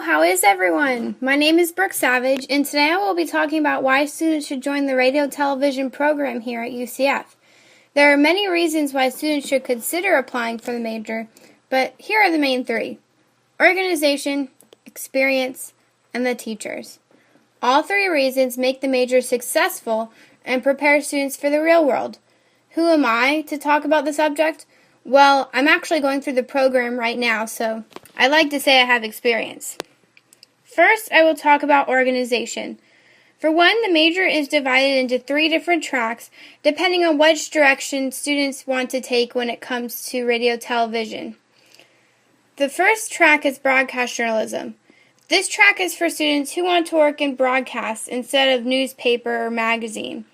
Hello, how is everyone? My name is Brooke Savage, and today I will be talking about why students should join the radio television program here at UCF. There are many reasons why students should consider applying for the major, but here are the main three: organization, experience, and the teachers. All three reasons make the major successful and prepare students for the real world. Who am I to talk about the subject? Well, I'm actually going through the program right now, so I like to say I have experience. First, I will talk about organization. For one, the major is divided into 3 different tracks, depending on which direction students want to take when it comes to radio television. The first track is broadcast journalism. This track is for students who want to work in broadcast instead of newspaper or magazine.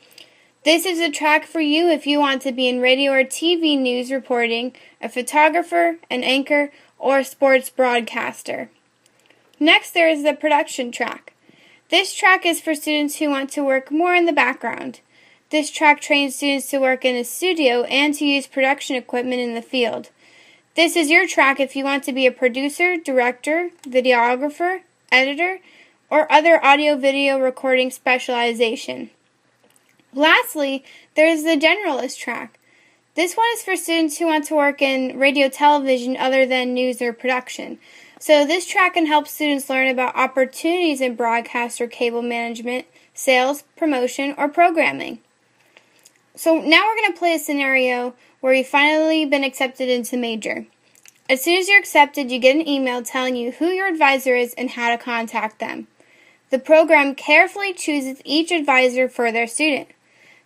This is a track for you if you want to be in radio or TV news reporting, a photographer, an anchor, or a sports broadcaster. Next, there is the production track. This track is for students who want to work more in the background. This track trains students to work in a studio and to use production equipment in the field. This is your track if you want to be a producer, director, videographer, editor, or other audio-video recording specialization. Lastly, there is the generalist track. This one is for students who want to work in radio television other than news or production. So this track can help students learn about opportunities in broadcast or cable management, sales, promotion, or programming. So now we're going to play a scenario where you've finally been accepted into major. As soon as you're accepted, you get an email telling you who your advisor is and how to contact them. The program carefully chooses each advisor for their student.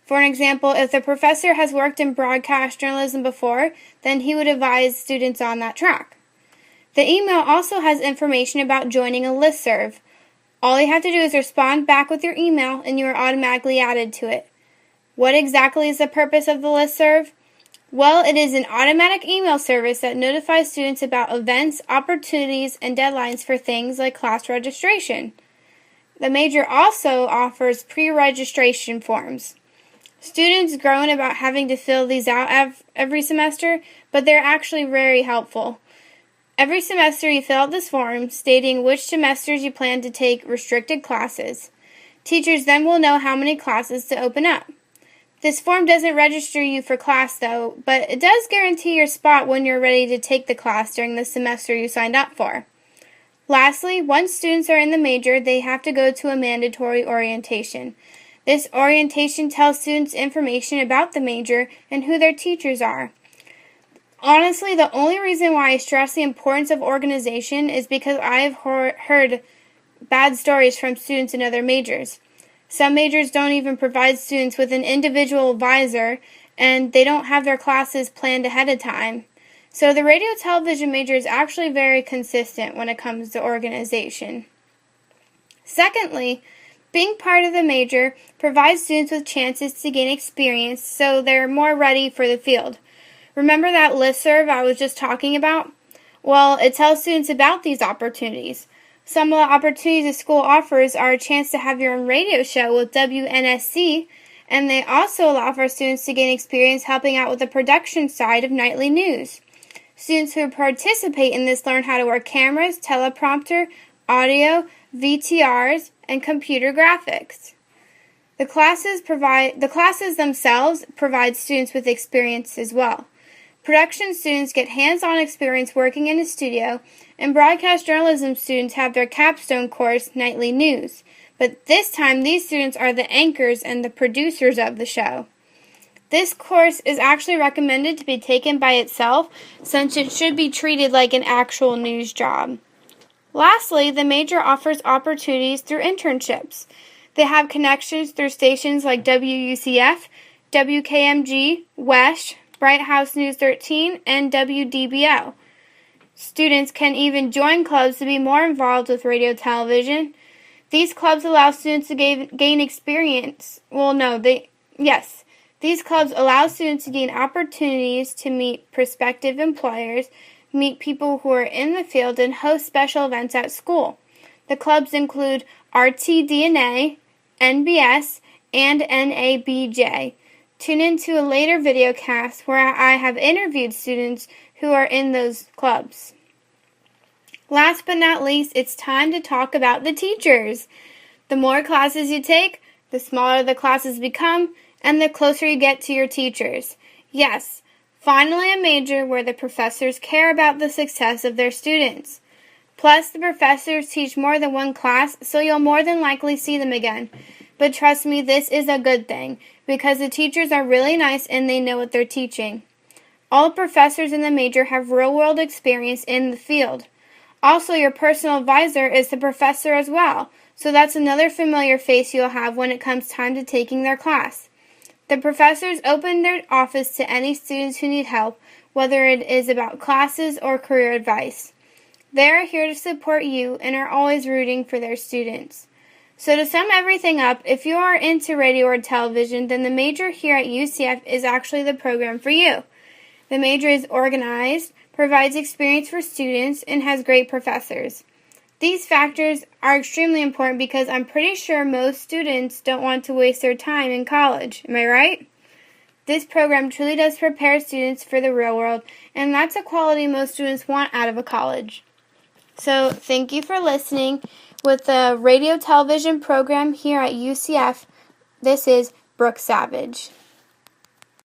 For an example, if the professor has worked in broadcast journalism before, then he would advise students on that track. The email also has information about joining a listserv. All you have to do is respond back with your email and you are automatically added to it. What exactly is the purpose of the listserv? Well, it is an automatic email service that notifies students about events, opportunities, and deadlines for things like class registration. The major also offers pre-registration forms. Students groan about having to fill these out every semester, but they're actually very helpful. Every semester you fill out this form stating which semesters you plan to take restricted classes. Teachers then will know how many classes to open up. This form doesn't register you for class though, but it does guarantee your spot when you're ready to take the class during the semester you signed up for. Lastly, once students are in the major, they have to go to a mandatory orientation. This orientation tells students information about the major and who their teachers are. Honestly, the only reason why I stress the importance of organization is because I have heard bad stories from students in other majors. Some majors don't even provide students with an individual advisor, and they don't have their classes planned ahead of time. So the radio television major is actually very consistent when it comes to organization. Secondly, being part of the major provides students with chances to gain experience so they're more ready for the field. Remember that listserv I was just talking about? Well, it tells students about these opportunities. Some of the opportunities the school offers are a chance to have your own radio show with WNSC, and they also allow for students to gain experience helping out with the production side of nightly news. Students who participate in this learn how to work cameras, teleprompter, audio, VTRs, and computer graphics. The classes themselves provide students with experience as well. Production students get hands-on experience working in a studio, and broadcast journalism students have their capstone course, Nightly News. But this time, these students are the anchors and the producers of the show. This course is actually recommended to be taken by itself, since it should be treated like an actual news job. Lastly, the major offers opportunities through internships. They have connections through stations like WUCF, WKMG, WESH, Bright House News 13, and WDBL. Students can even join clubs to be more involved with radio television. These clubs allow students to gain experience. These clubs allow students to gain opportunities to meet prospective employers, meet people who are in the field, and host special events at school. The clubs include RTDNA, NBS, and NABJ. Tune into a later video cast where I have interviewed students who are in those clubs. Last but not least, it's time to talk about the teachers. The more classes you take, the smaller the classes become, and the closer you get to your teachers. Yes, finally a major where the professors care about the success of their students. Plus, the professors teach more than one class, so you'll more than likely see them again. But trust me, this is a good thing, because the teachers are really nice and they know what they're teaching. All professors in the major have real-world experience in the field. Also, your personal advisor is the professor as well, so that's another familiar face you'll have when it comes time to taking their class. The professors open their office to any students who need help, whether it is about classes or career advice. They are here to support you and are always rooting for their students. So to sum everything up, if you are into radio or television, then the major here at UCF is actually the program for you. The major is organized, provides experience for students, and has great professors. These factors are extremely important because I'm pretty sure most students don't want to waste their time in college. Am I right? This program truly does prepare students for the real world, and that's a quality most students want out of a college. So thank you for listening with the radio television program here at UCF. This is Brooke Savage.